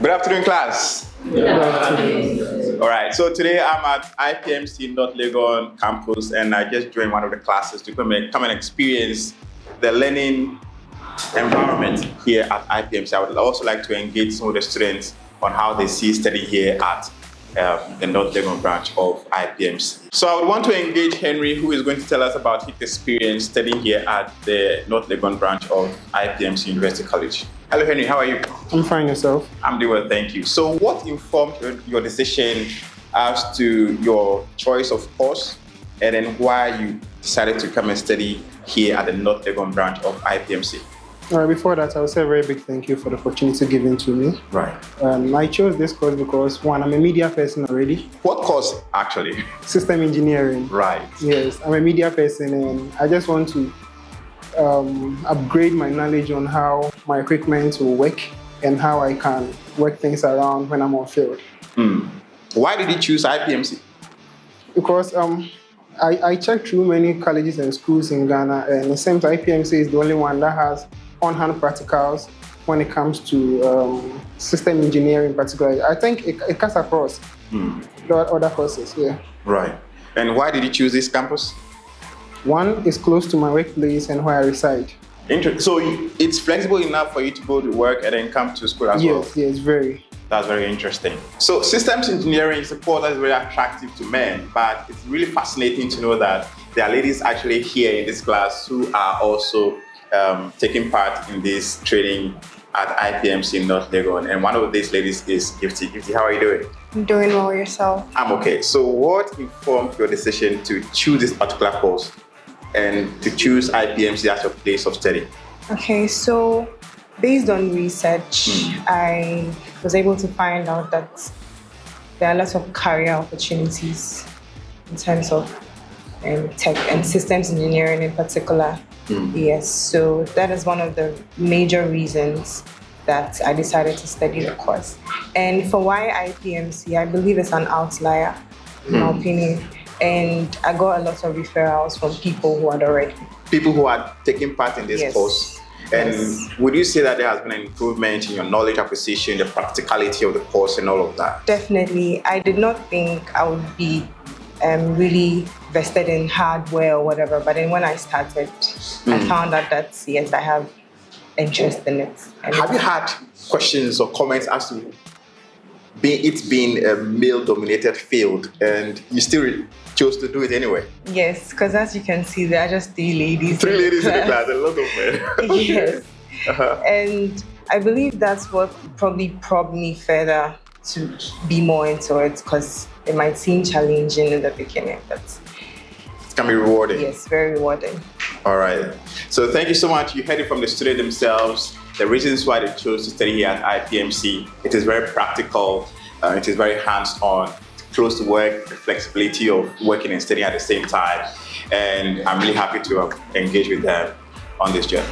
Good afternoon, class. Good afternoon. All right, so today I'm at IPMC North Legon campus, and I just joined one of the classes to come and experience the learning environment here at IPMC. I would also like to engage some of the students on how they see study here at the North Legon branch of IPMC. So I would want to engage Henry, who is going to tell us about his experience studying here at the North Legon branch of IPMC University College. Hello, Henry. How are you? I'm fine, yourself? I'm doing well, thank you. So what informed your decision as to your choice of course, and then why you decided to come and study here at the North Legon branch of IPMC? All right, before that, I will say a very big thank you for the opportunity given to me. Right. I chose this course because, one, I'm a media person already. What course, actually? System engineering. Right. Yes, I'm a media person, and I just want to upgrade my knowledge on how my equipment will work and how I can work things around when I'm on field. Why did you choose IPMC? Because I checked through many colleges and schools in Ghana, and it seems IPMC is the only one that has on-hand practicals when it comes to system engineering in particular. I think it cuts across the other courses, yeah. Right. And why did you choose this campus? One is close to my workplace and where I reside. So it's flexible enough for you to go to work and then come to school as well? Yes, very. That's very interesting. So systems engineering is a course that's very attractive to men, but it's really fascinating to know that there are ladies actually here in this class who are also taking part in this training at IPMC North Legon. And one of these ladies is Gifty. Gifty, how are you doing? I'm doing well, yourself? I'm okay. So what informed your decision to choose this particular course and to choose IPMC as your place of study? Okay, so based on research, I was able to find out that there are lots of career opportunities in terms of tech and systems engineering in particular. Yes, so that is one of the major reasons that I decided to study the course. And for why IPMC, I believe it's an outlier, in my opinion. And I got a lot of referrals from people who had already. People who are taking part in this course. And would you say that there has been an improvement in your knowledge acquisition, the practicality of the course and all of that? Definitely. I did not think I would be really vested in hardware or whatever, but then when I started, I found out that, yes, I have interest in it. Have you had questions or comments as to it being a male-dominated field and you still chose to do it anyway? Yes, because as you can see, there are just three ladies. Three ladies in the class, a lot of men. Yes. And I believe that's what probably prompted me further to be more into it, because it might seem challenging in the beginning, but it can be rewarding. Yes, very rewarding. All right. So thank you so much. You heard it from the students themselves, the reasons why they chose to study here at IPMC. It is very practical. It is very hands-on, close to work, the flexibility of working and studying at the same time. And I'm really happy to engage with them on this journey.